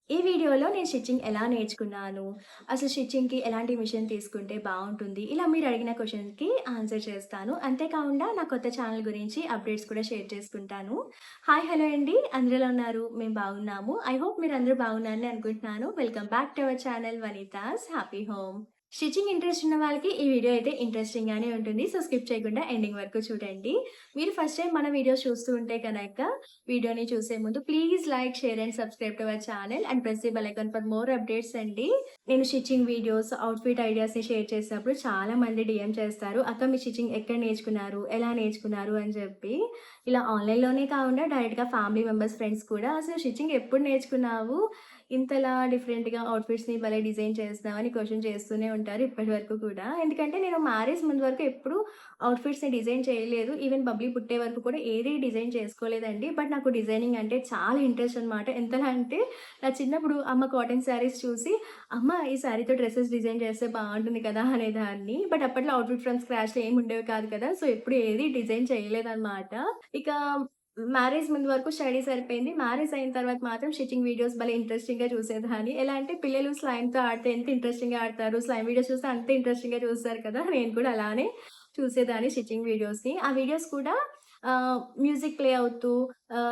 ఈ వీడియోలో నేను స్టిచ్చింగ్ ఎలా నేర్చుకున్నాను, అసలు స్టిచ్చింగ్‌కి ఎలాంటి మిషన్ తీసుకుంటే బావుంటుంది, ఇలా మీరు అడిగిన క్వెషన్‌కి ఆన్సర్ చేస్తాను. అంతేకాకుండా నా కొత్త ఛానల్ గురించి అప్డేట్స్ కూడా షేర్ చేసుకుంటాను. హాయ్, హలో అండి. అందరూ ఎలా ఉన్నారు? మేము బాగున్నాము. ఐ హోప్ మీరందరూ బాగున్నారని అనుకుంటున్నాను. Welcome back to our channel Vanitha's happy home. Stitching interest ఉన్న వాళ్ళకి ఈ వీడియో అయితే ఇంట్రెస్టింగ్‌గానే ఉంటుంది. సో, స్కిప్ చేయకుండా ఎండింగ్ వరకు చూడండి. మీరు ఫస్ట్ టైమ్ మన వీడియోస్ చూస్తూ ఉంటే కనుక వీడియోని చూసే ముందు please like, share and subscribe to our channel and press the bell icon for more updates అండి. నేను స్టిచ్చింగ్ వీడియోస్, అవుట్‌ఫిట్ ఐడియాస్‌ని షేర్ చేసినప్పుడు చాలా మంది డీఎం చేస్తారు. "అక్క, మీ స్టిచ్చింగ్ ఎక్కడ నేర్చుకున్నారు? ఎలా నేర్చుకున్నారు?" అని చెప్పి. ఇలా ఆన్‌లైన్‌లోనే కాకుండా డైరెక్ట్‌గా ఫ్యామిలీ మెంబర్స్, ఫ్రెండ్స్ కూడా "అసలు స్టిచ్చింగ్ ఎప్పుడు నేర్చుకున్నావు? ఇంతలా డిఫరెంట్‌గా అవుట్‌ఫిట్స్‌ని భలే డిజైన్ చేస్తున్నావు" అని క్వెషన్ చేస్తూనే ఉంటారు ఇప్పటి వరకు కూడా. ఎందుకంటే నేను మ్యారేజ్ ముందు వరకు ఎప్పుడు అవుట్‌ఫిట్స్‌ని డిజైన్ చేయలేదు. ఈవెన్ బబ్లీ పుట్టే వరకు కూడా ఏది డిజైన్ చేసుకోలేదండి. బట్ నాకు డిజైనింగ్ అంటే చాలా ఇంట్రెస్ట్ అనమాట. ఎంతలా అంటే నా చిన్నప్పుడు అమ్మ కాటన్ శారీస్ చూసి, "అమ్మ, ఈ శారీతో డ్రెసెస్ డిజైన్ చేస్తే బావుంటుంది కదా" అనేదాన్ని. బట్ అప్పట్లో అవుట్‌ఫిట్ ఫ్రమ్ స్క్రాచ్‌లో ఏమి ఉండేవి కాదు కదా! సో, ఎప్పుడు ఏది డిజైన్ చేయలేదనమాట. ఇక మ్యారేజ్ ముందు వరకు స్టడీ సరిపోయింది. మ్యారేజ్ అయిన తర్వాత మాత్రం స్టిచ్చింగ్ వీడియోస్ భలే ఇంట్రెస్టింగ్‌గా చూసేదాన్ని. ఎలా అంటే పిల్లలు స్లైమ్‌తో ఆడితే ఎంత ఇంట్రెస్టింగ్‌గా ఆడతారు, స్లైమ్ వీడియోస్ చూస్తే అంతే ఇంట్రెస్టింగ్‌గా చూస్తారు కదా! నేను కూడా అలానే చూసేదాన్ని స్టిచ్చింగ్ వీడియోస్‌ని. ఆ వీడియోస్ కూడా మ్యూజిక్ ప్లే అవుతూ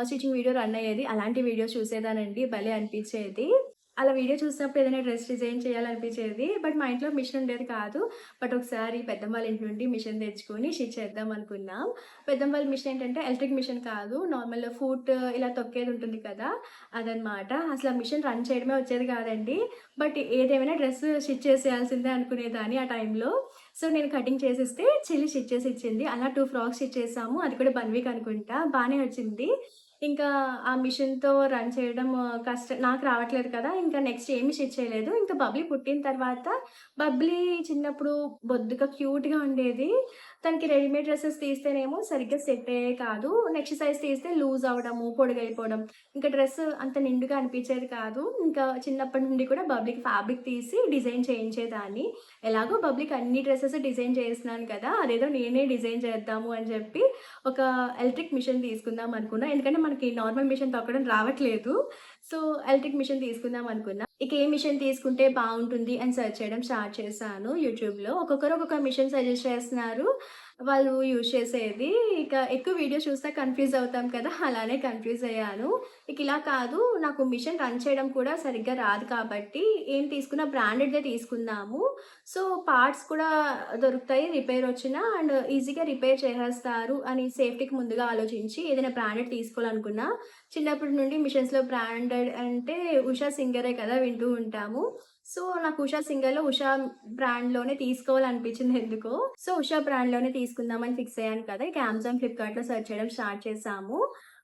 స్టిచ్చింగ్ వీడియో రన్ అయ్యేది. అలాంటి వీడియోస్ చూసేదానండి. భలే అనిపించేది. అలా వీడియో చూసినప్పుడు ఏదైనా డ్రెస్ డిజైన్ చేయాలనిపించేది. బట్ మా ఇంట్లో మిషన్ ఉండేది కాదు. బట్ ఒకసారి పెద్దమ్మ వాళ్ళ ఇంటి నుండి మిషన్ తెచ్చుకొని స్టిచ్ చేద్దాం అనుకున్నాం. పెద్దమ్మ వాళ్ళ మిషన్ ఏంటంటే ఎలక్ట్రిక్ మిషన్ కాదు. నార్మల్ ఫూట్ ఇలా తొక్కేది ఉంటుంది కదా! అదనమాట. అసలు ఆ మిషన్ రన్ చేయడమే వచ్చేది కాదండి. బట్ ఏదేమైనా డ్రెస్ స్టిచ్ చేసేయాల్సిందే అనుకునేదాన్ని ఆ టైంలో. సో, నేను కటింగ్ చేసిస్తే చెల్లి స్టిచ్ చేసి ఇచ్చింది. అలా 2 ఫ్రాక్స్ స్టిచ్ చేసాము. అది కూడా 1 వీక్ అనుకుంటా. బానే వచ్చింది. ఇంకా ఆ మిషన్‌తో రన్ చేయడం నాకు రావట్లేదు కదా! ఇంకా నెక్స్ట్ ఏమి స్టిచ్ చేయలేదు. ఇంకా బబ్లీ పుట్టిన తర్వాత బబ్లీ చిన్నప్పుడు బొద్దుగా క్యూట్‌గా ఉండేది. తనకి రెడీమేడ్ డ్రెసెస్ తీస్తేనేమో సరిగ్గా సెట్ అయ్యేవి కాదు. నెక్స్ట్ సైజ్ తీస్తే లూజ్ అవ్వడము, పొడుగైపోవడం. ఇంకా డ్రెస్ అంత నిండుగా అనిపించేది కాదు. ఇంకా చిన్నప్పటి నుండి కూడా బబ్లీకి ఫ్యాబ్రిక్ తీసి డిజైన్ చేయించేదాన్ని. ఎలాగో బబ్లీకి అన్ని డ్రెసెస్ డిజైన్ చేస్తున్నాను కదా! అదేదో నేనే డిజైన్ చేద్దాము అని చెప్పి ఒక ఎలక్ట్రిక్ మిషన్ తీసుకుందాం అనుకున్నా. ఎందుకంటే మనకి నార్మల్ మిషన్ తొక్కడం రావట్లేదు. సో, ఎలక్ట్రిక్ మిషన్ తీసుకుందాం అనుకున్నా. ఇక ఏ మిషన్ తీసుకుంటే బావుంటుంది అని సెర్చ్ చేయడం స్టార్ట్ చేశాను యూట్యూబ్‌లో. ఒక్కొక్కరు ఒక్కొక్క మిషన్ సజెస్ట్ చేస్తున్నారు. వాళ్ళు యూజ్ చేసేది. ఇక ఎక్కువ వీడియోస్ చూస్తే కన్‌ఫ్యూజ్ అవుతాం కదా! అలానే కన్‌ఫ్యూజ్ అయ్యాను. ఇక ఇలా కాదు, నాకు మిషన్ రన్ చేయడం కూడా సరిగ్గా రాదు కాబట్టి ఏం తీసుకున్నా బ్రాండెడ్‌దే తీసుకుందాము. సో, పార్ట్స్ కూడా దొరుకుతాయి రిపేర్ వచ్చినా అండ్ ఈజీగా రిపేర్ చేసేస్తారు అని సేఫ్టీకి ముందుగా ఆలోచించి ఏదైనా బ్రాండెడ్ తీసుకోవాలనుకున్నా. చిన్నప్పటి నుండి మిషన్స్‌లో బ్రాండెడ్ అంటే ఉషా సింగరే కదా వింటూ ఉంటాము. సో, నాకు ఉషా సింగర్‌లో ఉషా బ్రాండ్‌లోనే తీసుకోవాలనిపించింది ఎందుకో. సో, ఉషా బ్రాండ్‌లోనే తీసుకుందామని ఫిక్స్ అయ్యాను కదా! ఇక అమెజాన్, ఫ్లిప్‌కార్ట్‌లో సెర్చ్ చేయడం స్టార్ట్ చేశాము.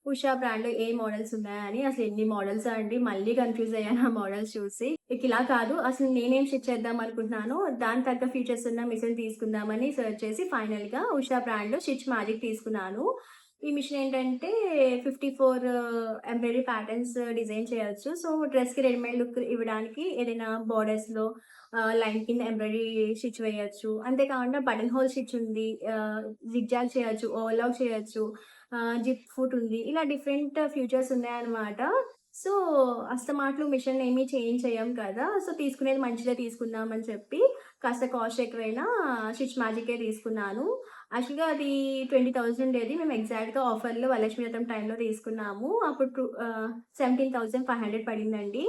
ఉషా బ్రాండ్‌లో ఏ మోడల్స్ ఉన్నాయని. అసలు ఎన్ని మోడల్సా అండి. మళ్ళీ కన్‌ఫ్యూజ్ అయ్యాను ఆ మోడల్స్ చూసి. ఇక ఇలా కాదు, అసలు నేనేం స్టిచ్ చేద్దాం అనుకుంటున్నానో దానికి తగ్గ ఫీచర్స్ ఉన్న మిషన్ తీసుకుందామని సెర్చ్ చేసి ఫైనల్‌గా ఉషా బ్రాండ్‌లో స్టిచ్ మ్యాజిక్ తీసుకున్నాను. ఈ మిషన్ ఏంటంటే 54 ఎంబ్రాయిడరీ ప్యాటర్న్స్ డిజైన్ చేయొచ్చు. సో, డ్రెస్‌కి రెడీమేడ్ లుక్ ఇవ్వడానికి ఏదైనా బోర్డర్స్‌లో లైన్ కింద ఎంబ్రాయిడరీ స్టిచ్ వేయొచ్చు. అంతే కాకుండా బటన్ హోల్ స్టిచ్ ఉంది. జిగ్‌జాగ్ చేయొచ్చు, ఓవర్లాక్ చేయొచ్చు, జిప్ ఫుట్ ఉంది. ఇలా డిఫరెంట్ ఫీచర్స్ ఉన్నాయన్నమాట. సో, అస్తమాట్లు మిషన్ ఏమి చేంజ్ చేయం కదా! సో, తీసుకునేది మంచిదే తీసుకుందాం అని చెప్పి కాస్త కాస్ట్ ఎక్కువైనా స్టిచ్ మ్యాజికే తీసుకున్నాను. యాక్చువల్‌గా అది 20,000 ఉండేది. మేము ఎగ్జాక్ట్‌గా ఆఫర్‌లో వరలక్ష్మి వ్రతం టైంలో తీసుకున్నాము. అప్పుడు 17,500 పడిందండి.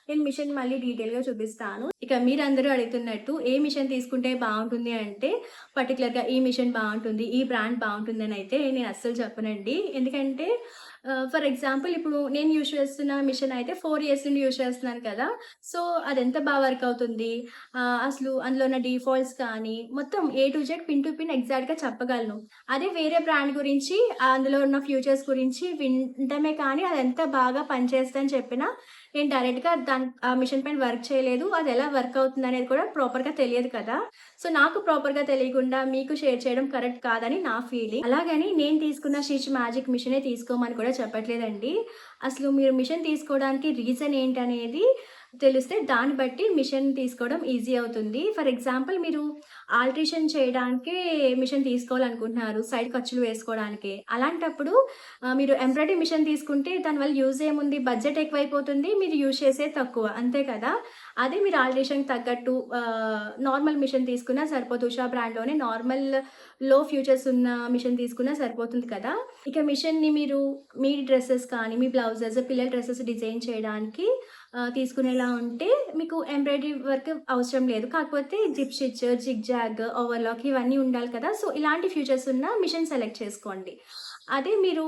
నేను మిషన్ మళ్ళీ డీటెయిల్‌గా చూపిస్తాను. ఇక మీరందరూ అడుగుతున్నట్టు ఏ మిషన్ తీసుకుంటే బావుంటుంది అంటే, పర్టిక్యులర్‌గా ఈ మిషన్ బావుంటుంది, ఈ బ్రాండ్ బావుంటుందనైతే నేను అస్సలు చెప్పనండి. ఎందుకంటే ఫర్ ఎగ్జాంపుల్ ఇప్పుడు నేను యూజ్ చేస్తున్న మిషన్ అయితే 4 ఇయర్స్ నుండి యూజ్ చేస్తున్నాను కదా! సో, అదెంత వర్క్ అవుతుంది, అసలు అందులో ఉన్న డిఫాల్ట్స్ కానీ, మొత్తం A to Z pin to pin ఎగ్జాక్ట్‌గా చెప్పగలను. అదే వేరే బ్రాండ్ గురించి, అందులో ఉన్న ఫ్యూచర్స్ గురించి వినటమే కానీ అదెంత బాగా పనిచేస్తదని చెప్పినా, నేను డైరెక్ట్‌గా ఆ మిషన్ పైన వర్క్ చేయలేదు. అదెలా వర్క్ అవుతుందనేది కూడా ప్రాపర్‌గా తెలియదు కదా! సో, నాకు ప్రాపర్‌గా తెలియకుండా మీకు షేర్ చేయడం కరెక్ట్ కాదని నా ఫీలింగ్. అలాగని నేను తీసుకున్న స్టిచ్ మ్యాజిక్ మిషనే తీసుకోమని కూడా చెప్పట్లేదండి. అసలు మీరు మిషన్ తీసుకోవడానికి రీజన్ ఏంటనేది తెలిస్తే దాన్ని బట్టి మిషన్ తీసుకోవడం ఈజీ అవుతుంది. ఫర్ ఎగ్జాంపుల్ మీరు ఆల్ట్రేషన్ చేయడానికి మిషన్ తీసుకోవాలనుకుంటున్నారు. సైడ్ ఖర్చులు వేసుకోవడానికి. అలాంటప్పుడు మీరు ఎంబ్రాయిడరీ మిషన్ తీసుకుంటే దానివల్ల యూజ్ ఏముంది? బడ్జెట్ ఎక్కువైపోతుంది. మీరు యూజ్ చేసేది తక్కువ. అంతే కదా! అదే మీరు ఆల్ట్రేషన్‌కి తగ్గట్టు నార్మల్ మిషన్ తీసుకున్నా సరిపోతుంది. ఉషా బ్రాండ్‌లోనే నార్మల్ లో ఫ్యూచర్స్ ఉన్న మిషన్ తీసుకున్నా సరిపోతుంది కదా! ఇక మిషన్‌ని మీరు మీ డ్రెసెస్ కానీ, మీ బ్లౌజెస్, పిల్లల డ్రెసెస్ డిజైన్ చేయడానికి తీసుకునేలా ఉంటే మీకు ఎంబ్రాయిడరీ వర్క్ అవసరం లేదు. కాకపోతే zip stitch, zig zag, overlock ఇవన్నీ ఉండాలి కదా! సో, ఇలాంటి ఫీచర్స్ ఉన్న మిషన్ సెలెక్ట్ చేసుకోండి. అదే మీరు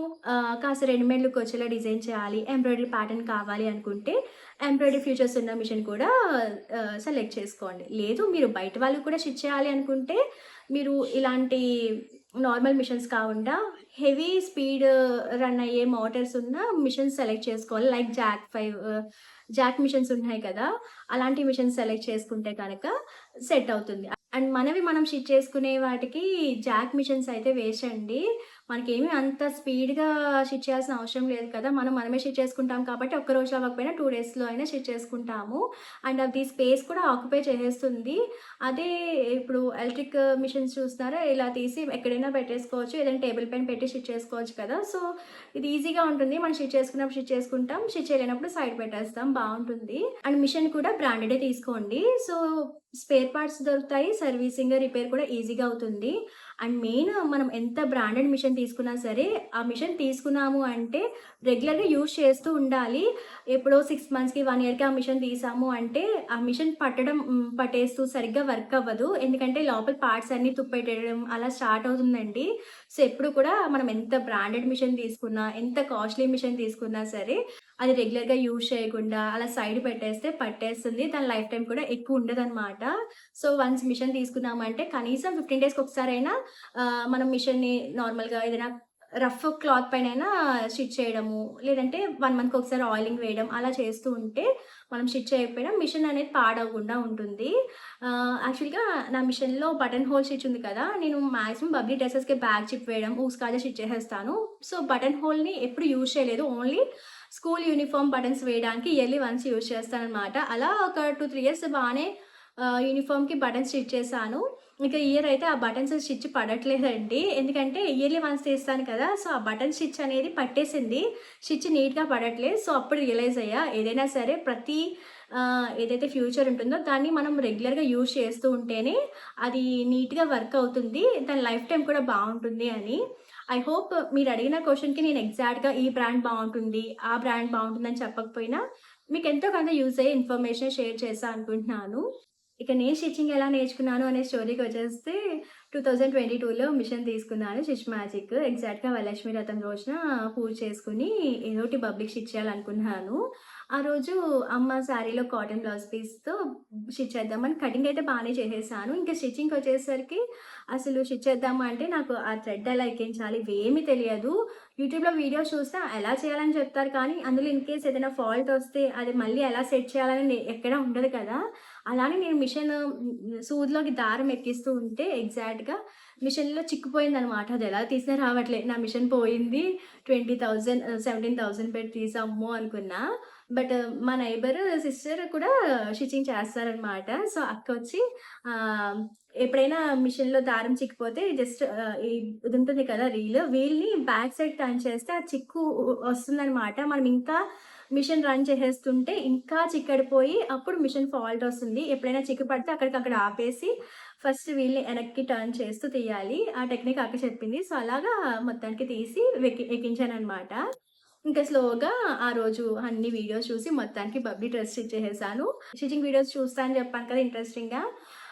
కాస్త రెడీమేడ్ లుక్ వచ్చేలా డిజైన్ చేయాలి, ఎంబ్రాయిడరీ ప్యాటర్న్ కావాలి అనుకుంటే ఎంబ్రాయిడరీ ఫీచర్స్ ఉన్న మిషన్ కూడా సెలెక్ట్ చేసుకోండి. లేదు మీరు బయట వాళ్ళకి కూడా స్టిచ్ చేయాలి అనుకుంటే మీరు ఇలాంటి నార్మల్ మిషన్స్ కాకుండా హెవీ స్పీడ్ రన్ అయ్యే మోటార్స్ ఉన్న మిషన్స్ సెలెక్ట్ చేసుకోవాలి. లైక్ జాక్ మిషన్స్ ఉన్నాయి కదా! అలాంటి మిషన్స్ సెలెక్ట్ చేసుకుంటే కనుక సెట్ అవుతుంది. అండ్ మనవి మనం స్టిచ్ చేసుకునే వాటికి జాక్ మిషన్స్ అయితే వేస్ట్ అండి. మనకేమి అంత స్పీడ్‌గా స్టిచ్ చేయాల్సిన అవసరం లేదు కదా! మనమే స్టిచ్ చేసుకుంటాం కాబట్టి ఒక్క రోజులో అవ్వకపోయినా 2 డేస్‌లో అయినా స్టిచ్ చేసుకుంటాము. అండ్ అది స్పేస్ కూడా ఆక్యుపై చేసేస్తుంది. అదే ఇప్పుడు ఎలక్ట్రిక్ మిషన్స్ చూస్తున్నారా, ఇలా తీసి ఎక్కడైనా పెట్టేసుకోవచ్చు. ఏదైనా టేబుల్ పైన పెట్టి స్టిచ్ చేసుకోవచ్చు కదా! సో, ఇది ఈజీగా ఉంటుంది. మనం స్టిచ్ చేసుకున్నప్పుడు స్టిచ్ చేసుకుంటాం. స్టిచ్ చేయలేనప్పుడు సైడ్ పెట్టేస్తాం. బావుంటుంది. అండ్ మిషన్ కూడా బ్రాండెడే తీసుకోండి. సో, స్పేర్ పార్ట్స్ దొరుకుతాయి. సర్వీసింగ్, రిపేర్ కూడా ఈజీగా అవుతుంది. అండ్ మెయిన్ మనం ఎంత బ్రాండెడ్ మిషన్ తీసుకున్నా సరే, ఆ మిషన్ తీసుకున్నాము అంటే రెగ్యులర్‌గా యూజ్ చేస్తూ ఉండాలి. ఎప్పుడో 6 మంత్స్‌కి, 1 ఇయర్‌కి ఆ మిషన్ తీసాము అంటే, ఆ మిషన్ పట్టేస్తూ సరిగ్గా వర్క్ అవ్వదు. ఎందుకంటే లోపల పార్ట్స్ అన్నీ తుప్పెట్టడం అలా స్టార్ట్ అవుతుందండి. సో, ఎప్పుడు కూడా మనం ఎంత బ్రాండెడ్ మిషన్ తీసుకున్నా, ఎంత కాస్ట్‌లీ మిషన్ తీసుకున్నా సరే, అది రెగ్యులర్‌గా యూజ్ చేయకుండా అలా సైడ్ పెట్టేస్తే పట్టేస్తుంది. దాని లైఫ్ టైమ్ కూడా ఎక్కువ ఉండదనమాట. సో, వన్స్ మిషన్ తీసుకున్నామంటే కనీసం 15 డేస్‌కి ఒకసారైనా మనం మిషన్‌ని నార్మల్‌గా ఏదైనా రఫ్ క్లాత్ పైనైనా స్టిచ్ చేయడము, లేదంటే 1 మంత్‌కి ఒకసారి ఆయిలింగ్ వేయడం అలా చేస్తూ ఉంటే మనం స్టిచ్ చేయకపోయినా మిషన్ అనేది పాడవకుండా ఉంటుంది. యాక్చువల్‌గా నా మిషన్‌లో బటన్ హోల్ స్టిచ్ ఉంది కదా! నేను మాక్సిమం బబ్లీ డ్రెసెస్‌కి బ్యాక్ జిప్ వేయడం, ఊస్కాజే స్టిచ్ చేసేస్తాను. సో, బటన్ హోల్‌ని ఎప్పుడు యూజ్ చేయలేదు. ఓన్లీ స్కూల్ యూనిఫార్మ్ బటన్స్ వేయడానికి ఇయర్లీ వన్స్ యూజ్ చేస్తాననమాట. అలా ఒక 2, 3 ఇయర్స్ బానే యూనిఫార్మ్‌కి బటన్స్ స్టిచ్ చేశాను. ఇక ఈ ఇయర్ అయితే ఆ బటన్స్ స్టిచ్ పడట్లేదండి. ఎందుకంటే ఇయర్లీ వన్స్ తీస్తాను కదా! సో, ఆ బటన్ స్టిచ్ అనేది పట్టేసింది. స్టిచ్ నీట్‌గా పడట్లేదు. సో, అప్పుడు రియలైజ్ అయ్యా ఏదైనా సరే ప్రతి ఏదైతే ఫ్యూచర్ ఉంటుందో దాన్ని మనం రెగ్యులర్‌గా యూజ్ చేస్తూ ఉంటేనే అది నీట్‌గా వర్క్ అవుతుంది. దాని లైఫ్ టైమ్ కూడా బావుంటుంది అని. ఐ హోప్ మీరడిగిన క్వెషన్‌కి నేను ఎగ్జాక్ట్‌గా ఈ బ్రాండ్ బావుంటుంది, ఆ బ్రాండ్ బావుంటుందని చెప్పకపోయినా మీకు ఎంతో కొంత యూజ్ అయ్యే ఇన్ఫర్మేషన్ షేర్ చేశా అనుకుంటున్నాను. ఇక నేను స్టిచ్చింగ్ ఎలా నేర్చుకున్నాను అనే స్టోరీకొచ్చేస్తే 2022లో మిషన్ తీసుకున్నాను స్టిచ్ మ్యాజిక్. ఎగ్జాక్ట్‌గా వరలక్ష్మి వ్రతం రోజున పూజ చేసుకొని ఏదోటి బబ్లీకి స్టిచ్ చేయాలనుకున్నాను. ఆ రోజు అమ్మ శారీలో కాటన్ బ్లౌజ్ పీస్‌తో స్టిచ్ చేద్దామని కటింగ్ అయితే బానే చేసేసాను. ఇంక స్టిచ్చింగ్‌కొచ్చేసరికి అసలు స్టిచ్ చేద్దామా అంటే నాకు ఆ థ్రెడ్ ఎలా ఎక్కించాలి ఇవేమీ తెలియదు. యూట్యూబ్‌లో వీడియోస్ చూస్తే ఎలా చేయాలని చెప్తారు కానీ, అందులో ఇన్‌కేస్ ఏదైనా ఫాల్ట్ వస్తే అది మళ్ళీ ఎలా సెట్ చేయాలని ఎక్కడ ఉండదు కదా! అలానే నేను మిషన్ సూదిలోకి దారం ఎక్కిస్తూ ఉంటే ఎగ్జాక్ట్‌గా మిషన్‌లో చిక్కుపోయిందనమాట. అదెలా తీసినా రావట్లే. నా మిషన్ పోయింది. 20,000 17,000 పెట్టి తీసా అమ్మో! అనుకున్నా. బట్ మా నైబర్ సిస్టర్ కూడా స్టిచ్చింగ్ చేస్తారనమాట. సో, అక్కొచ్చి ఆహ్, ఎప్పుడైనా మిషన్‌లో దారం చిక్కిపోతే జస్ట్ ఇది ఉంటుంది కదా వీల్‌ని బ్యాక్ సైడ్ టర్న్ చేస్తే ఆ చిక్కు వస్తుందనమాట. మనం ఇంకా మిషన్ రన్ చేసేస్తుంటే ఇంకా చిక్కడిపోయి అప్పుడు మిషన్ ఫాల్ట్ వస్తుంది. ఎప్పుడైనా చిక్కు పడితే అక్కడికక్కడ ఆపేసి ఫస్ట్ వీల్‌ని వెనక్కి టర్న్ చేస్తూ తీయాలి. ఆ టెక్నిక్ అక్క చెప్పింది. సో, అలాగా మొత్తానికి తీసి ఎక్కించాననమాట. ఇంకా స్లోగా ఆ రోజు అన్ని వీడియోస్ చూసి మొత్తానికి బబ్లీ డ్రెస్ స్టిచ్ చేసేసాను. స్టిచింగ్ వీడియోస్ చూస్తా అని చెప్పాను కదా ఇంట్రెస్టింగ్‌గా.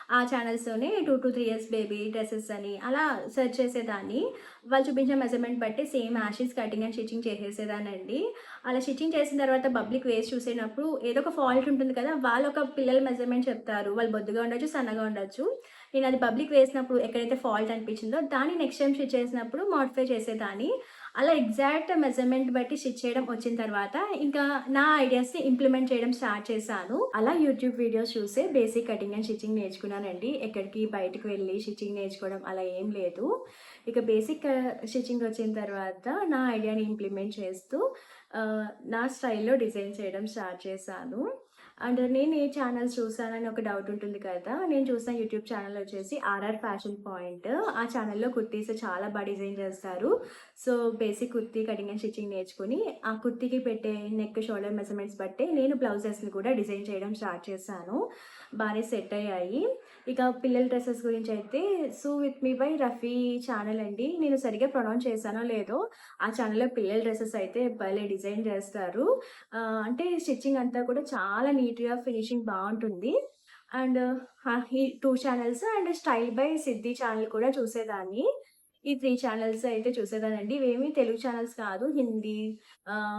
ఆ ఛానల్స్‌లోనే 2-3 ఇయర్స్ బేబీ డ్రెసెస్ అని అలా సెర్చ్ చేసేదాన్ని. వాళ్ళు చూపించిన మెజర్‌మెంట్ బట్టి same as it is cutting and stitching చేసేసేదాన్నండి. అలా స్టిచింగ్ చేసిన తర్వాత పబ్లిక్ వేసి చూసేటప్పుడు ఏదో ఒక ఫాల్ట్ ఉంటుంది కదా! వాళ్ళొక పిల్లల మెజర్‌మెంట్ చెప్తారు. వాళ్ళు బొద్దుగా ఉండొచ్చు, సన్నగా ఉండొచ్చు. నేను అది పబ్లిక్ వేసినప్పుడు ఎక్కడైతే ఫాల్ట్ అనిపించిందో దాన్ని నెక్స్ట్ టైమ్ స్టిచ్ చేసినప్పుడు మోడిఫై చేసేదాన్ని. అలా ఎగ్జాక్ట్ మెజర్‌మెంట్ బట్టి స్టిచ్ చేయడం వచ్చిన తర్వాత ఇంకా నా ఐడియాస్‌ని ఇంప్లిమెంట్ చేయడం స్టార్ట్ చేశాను. అలా యూట్యూబ్ వీడియోస్ చూసే బేసిక్ కటింగ్ అండ్ స్టిచింగ్ నేర్చుకున్నానండి. ఎక్కడికి బయటకి వెళ్ళి స్టిచింగ్ నేర్చుకోవడం అలా ఏం లేదు. ఇక బేసిక్ స్టిచింగ్ వచ్చిన తర్వాత నా ఐడియాని ఇంప్లిమెంట్ చేస్తూ నా స్టైల్‌లో డిజైన్ చేయడం స్టార్ట్ చేశాను. అండ్ నేను ఏ ఛానల్స్ చూసానని ఒక డౌట్ ఉంటుంది కదా! నేను చూసిన యూట్యూబ్ ఛానల్ వచ్చేసి 'ఆర్ఆర్ ఫ్యాషన్ పాయింట్'. ఆ ఛానల్‌లో కుర్తీస్ చాలా డిజైన్ చేస్తారు. So, basic kurti cutting and stitching నేర్చుకొని, ఆ కుర్తీకి పెట్టే నెక్, షోల్డర్ మెజర్‌మెంట్స్ బట్టే నేను బ్లౌజెస్‌ని కూడా డిజైన్ చేయడం స్టార్ట్ చేశాను. బానే సెట్ అయ్యాయి. ఇక పిల్లల డ్రెసెస్ గురించయితే 'సూ with me by Rafi' channel అండి. నేను సరిగ్గా ప్రొనౌన్స్ చేశానో లేదో, ఆ ఛానల్‌లో పిల్లల డ్రెసెస్ అయితే భలే డిజైన్ చేస్తారు. అంటే స్టిచ్చింగ్ అంతా కూడా చాలా నీట్‌గా ఫినిషింగ్ బావుంటుంది. అండ్ ఈ 2 channels and 'style by Siddhi' channel కూడా చూసేదాన్ని. ఈ 3 ఛానల్స్ అయితే చూసేదానండి. ఇవేమి తెలుగు ఛానల్స్ కాదు. హిందీ,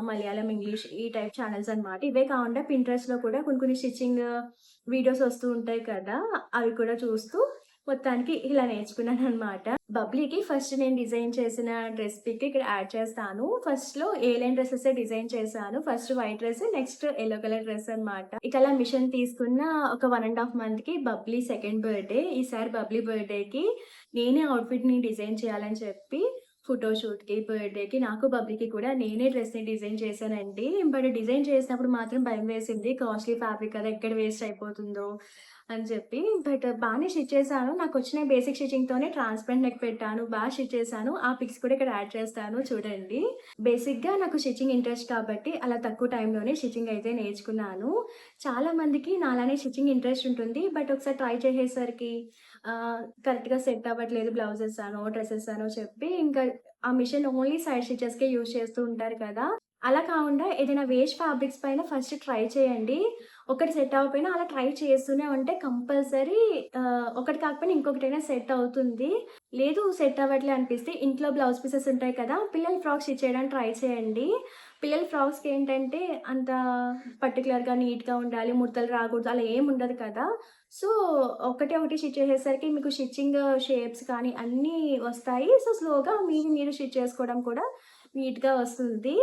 మలయాళం, ఇంగ్లీష్ ఈ టైప్ ఛానల్స్ అనమాట. ఇవే కాకుండా పింట్రెస్ట్‌లో కూడా కొన్ని కొన్ని స్టిచ్చింగ్ వీడియోస్ వస్తూ ఉంటాయి కదా! అవి కూడా చూస్తూ మొత్తానికి ఇలా నేర్చుకున్నాననమాట. బబ్లీకి ఫస్ట్ నేను డిజైన్ చేసిన డ్రెస్ పిక్ ఇక్కడ యాడ్ చేస్తాను. ఫస్ట్‌లో ఏ లైన్ డ్రెసెసే డిజైన్ చేశాను. First white dress, next yellow colour dress అనమాట. ఇక అలా మిషన్ తీసుకున్న ఒక 1½ మంత్‌కి బబ్లీ సెకండ్ బర్త్‌డే. ఈసారి బబ్లీ బర్త్‌డేకి నేనే అవుట్‌ఫిట్‌ని డిజైన్ చేయాలని చెప్పి ఫోటోషూట్‌కి, బర్త్‌డేకి నాకు బబ్లీకి కూడా నేనే డ్రెస్‌ని డిజైన్ చేశానండి. బట్ డిజైన్ చేసినప్పుడు మాత్రం భయం వేసింది. కాస్ట్‌లీ ఫ్యాబ్రిక్ కదా! ఎక్కడ వేస్ట్ అయిపోతుందో అని చెప్పి. బట్ బానే స్టిచ్ చేశాను. నాకొచ్చిన బేసిక్ స్టిచ్చింగ్‌తోనే ట్రాన్స్‌పరెంట్ నెక్ పెట్టాను. స్టిచ్ చేశాను. ఆ పిక్స్ కూడా ఇక్కడ యాడ్ చేస్తాను చూడండి. బేసిక్‌గా నాకు స్టిచ్చింగ్ ఇంట్రెస్ట్ కాబట్టి అలా తక్కువ టైంలోనే స్టిచ్చింగ్ అయితే నేర్చుకున్నాను. చాలా మందికి నాలానే స్టిచ్చింగ్ ఇంట్రెస్ట్ ఉంటుంది. బట్ ఒకసారి ట్రై చేసేసరికి కరెక్ట్‌గా సెట్ అవ్వట్లేదు బ్లౌజెస్ అనో, డ్రెసెస్ అనో చెప్పి ఇంకా ఆ మిషన్ ఓన్లీ సైడ్ స్టిచెస్‌కే యూజ్ చేస్తూ ఉంటారు కదా! అలా కాకుండా ఏదైనా వేస్ట్ ఫ్యాబ్రిక్స్ పైన ఫస్ట్ ట్రై చేయండి. ఒకటి సెట్ అవ్వకపోయినా అలా ట్రై చేస్తూనే ఉంటే కంపల్సరీ ఒకటి కాకపోయినా ఇంకొకటైనా సెట్ అవుతుంది. లేదు సెట్ అవ్వట్లే అనిపిస్తే ఇంట్లో బ్లౌజ్ పీసెస్ ఉంటాయి కదా! పిల్లల ఫ్రాక్స్ స్టిచ్ చేయడానికి ట్రై చేయండి. పిల్లల ఫ్రాక్స్‌కి ఏంటంటే అంత పర్టిక్యులర్‌గా నీట్‌గా ఉండాలి, ముడతలు రాకూడదు అలా ఏమి ఉండదు కదా! సో, ఒకటే ఒకటి స్టిచ్ చేసేసరికి మీకు స్టిచ్చింగ్ షేప్స్ కానీ అన్నీ వస్తాయి. సో, స్లోగా మీది మీరు స్టిచ్ చేసుకోవడం కూడా నీట్‌గా వస్తుంది.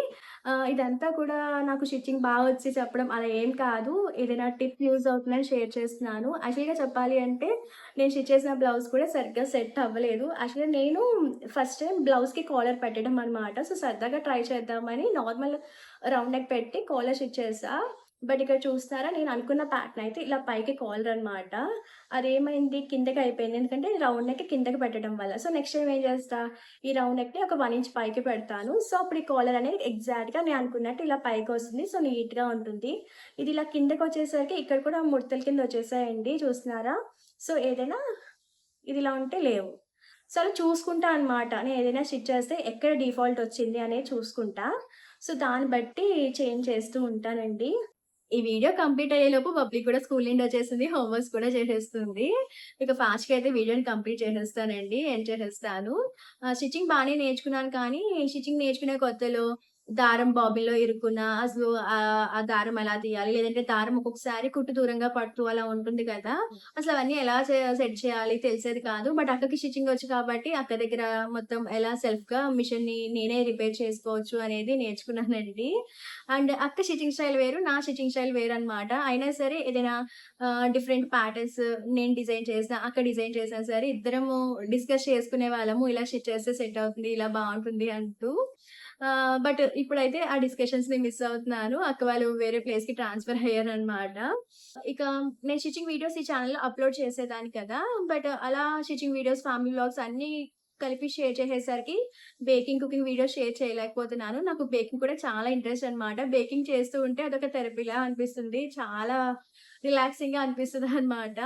ఇదంతా కూడా నాకు స్టిచ్చింగ్ వచ్చి చెప్పడం అలా ఏం కాదు. ఏదైనా టిప్ యూజ్ అవుతుందని షేర్ చేస్తున్నాను. యాక్చువల్‌గా చెప్పాలి అంటే నేను స్టిచ్ చేసిన బ్లౌజ్ కూడా సరిగ్గా సెట్ అవ్వలేదు. యాక్చువల్‌గా నేను ఫస్ట్ టైమ్ బ్లౌజ్‌కి కాలర్ పెట్టడం అనమాట. సో, సరదాగా ట్రై చేద్దామని నార్మల్ రౌండ్ నెక్ పెట్టి కాలర్ స్టిచ్ చేశా. బట్ ఇక్కడ చూస్తున్నారా నేను అనుకున్న ప్యాటర్న్ అయితే ఇలా పైకి కాలర్ అనమాట. అదేమైంది కిందకి అయిపోయింది. ఎందుకంటే రౌండ్ నెక్ కిందకి పెట్టడం వల్ల. సో, నెక్స్ట్ టైమ్ ఏం చేస్తా ఈ రౌండ్ నెక్‌ని ఒక 1 ఇంచ్ పైకి పెడతాను. సో, అప్పుడు ఈ కాలర్ అనేది ఎగ్జాక్ట్‌గా నేను అనుకున్నట్టు ఇలా పైకొస్తుంది. సో, నీట్‌గా ఉంటుంది. ఇది ఇలా కిందకొచ్చేసరికి ఇక్కడ కూడా ముడతల కింద వచ్చేసాయండి చూస్తున్నారా? సో, ఏదైనా ఇది ఇలా ఉంటే లేవు. సో, అలా చూసుకుంటా అనమాట. నేను ఏదైనా స్టిచ్ చేస్తే ఎక్కడ డిఫాల్ట్ వచ్చింది అనేది చూసుకుంటా. సో, దాన్ని బట్టి చేంజ్ చేస్తూ ఉంటానండి. ఈ వీడియో కంప్లీట్ అయ్యేలోపు బబ్లీ కూడా స్కూల్ నుండి వచ్చేసింది. హోమ్ వర్క్స్ కూడా చేసేస్తుంది. ఇక ఫాస్ట్‌గా అయితే వీడియోని కంప్లీట్ చేసేస్తానండి. ఎండ్ చేసేస్తాను. స్టిచ్చింగ్ బానే నేర్చుకున్నాను కానీ, స్టిచ్చింగ్ నేర్చుకునే కొత్తలో దారం బాబిన్‌లో ఇరుక్కున్న అసలు ఆ దారం ఎలా తీయాలి? లేదంటే దారం ఒక్కొక్కసారి కుట్టు దూరంగా పడుతూ అలా ఉంటుంది కదా! అసలు అవన్నీ ఎలా సెట్ చేయాలి తెలిసేది కాదు. బట్ అక్కకి స్టిచ్చింగ్ వచ్చు కాబట్టి అక్క దగ్గర మొత్తం ఎలా సెల్ఫ్‌గా మిషన్‌ని నేనే రిపేర్ చేసుకోవచ్చు అనేది నేర్చుకున్నానండి. అండ్ అక్క స్టిచ్చింగ్ స్టైల్ వేరు. నా స్టిచ్చింగ్ స్టైల్ వేరనమాట. అయినా సరే ఏదైనా డిఫరెంట్ ప్యాటర్న్స్ నేను డిజైన్ చేసినా, అక్క డిజైన్ చేసినా సరే ఇద్దరము డిస్కస్ చేసుకునేవాళ్ళము. ఇలా స్టిచ్ చేస్తే సెట్ అవుతుంది. ఇలా బావుంటుంది అంటూ. బట్ ఇప్పుడైతే ఆ డిస్కషన్స్‌ని మిస్ అవుతున్నాను. అక్క వాళ్ళు వేరే ప్లేస్‌కి ట్రాన్స్‌ఫర్ అయ్యారనమాట. ఇక నేను స్టిచ్చింగ్ వీడియోస్ ఈ ఛానెల్‌లో అప్‌లోడ్ చేసేదాన్ని కదా! బట్ అలా స్టిచ్చింగ్ వీడియోస్, ఫ్యామిలీ వ్లాగ్స్ అన్నీ కలిపి షేర్ చేసేసరికి బేకింగ్, కుకింగ్ వీడియోస్ షేర్ చేయలేకపోతున్నాను. నాకు బేకింగ్ కూడా చాలా ఇంట్రెస్ట్ అనమాట. బేకింగ్ చేస్తూ ఉంటే అదొక థెరపీలా అనిపిస్తుంది. చాలా రిలాక్సింగ్‌గా అనిపిస్తదనమాట.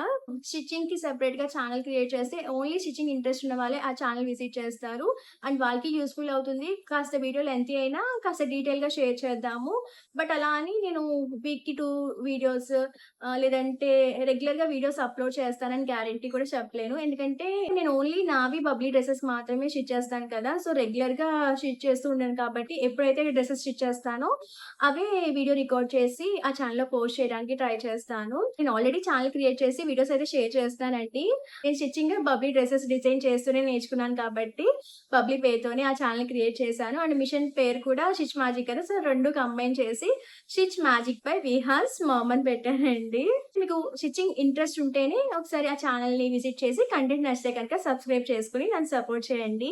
స్టిచ్చింగ్‌కి సెపరేట్‌గా ఛానెల్ క్రియేట్ చేస్తే ఓన్లీ స్టిచ్చింగ్ ఇంట్రెస్ట్ ఉన్న వాళ్ళే ఆ ఛానెల్ విజిట్ చేస్తారు. అండ్ వాళ్ళకి యూజ్‌ఫుల్ అవుతుంది. కాస్త వీడియో లెంతీ అయినా కాస్త డీటెయిల్‌గా షేర్ చేద్దాము. బట్ అలా అని నేను వీక్‌కి 2 వీడియోస్ లేదంటే రెగ్యులర్‌గా వీడియోస్ అప్‌లోడ్ చేస్తానని గ్యారంటీ కూడా చెప్పలేను. ఎందుకంటే నేను ఓన్లీ నావి బబ్లీ డ్రెసెస్ మాత్రమే స్టిచ్ చేస్తాను కదా! సో, రెగ్యులర్‌గా స్టిచ్ చేస్తూ ఉండను కాబట్టి ఎప్పుడైతే డ్రెసెస్ స్టిచ్ చేస్తానో అవే వీడియో రికార్డ్ చేసి ఆ ఛానెల్‌లో పోస్ట్ చేయడానికి ట్రై చేస్తాను. నేను ఆల్రెడీ ఛానెల్ క్రియేట్ చేసి వీడియోస్ అయితే షేర్ చేస్తానండి. నేను స్టిచ్చింగ్ బబ్లీ డ్రెసెస్ డిజైన్ చేస్తూనే నేర్చుకున్నాను కాబట్టి బబ్లీ పేరుతోనే ఆ ఛానెల్ క్రియేట్ చేశాను. అండ్ మిషన్ పేరు కూడా స్టిచ్ మ్యాజిక్ కదా! సో, 2 కంబైన్ చేసి stitch magic by Vihaan's ma'am అని పెట్టానండి. మీకు స్టిచ్చింగ్ ఇంట్రెస్ట్ ఉంటేనే ఒకసారి ఆ ఛానెల్‌ని విజిట్ చేసి కంటెంట్ నచ్చితే కనుక సబ్స్క్రైబ్ చేసుకొని నన్ను సపోర్ట్ చేయండి.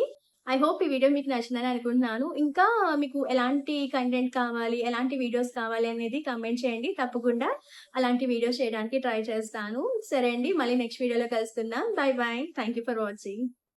ఐ హోప్ ఈ వీడియో మీకు నచ్చిందని అనుకుంటున్నాను. ఇంకా మీకు ఎలాంటి కంటెంట్ కావాలి, ఎలాంటి వీడియోస్ కావాలి అనేది కామెంట్ చేయండి. తప్పకుండా అలాంటి వీడియోస్ చేయడానికి ట్రై చేస్తాను. సరే అండి. మళ్ళీ నెక్స్ట్ వీడియోలో కలుసుకుందాం. By by. Thank you for watching.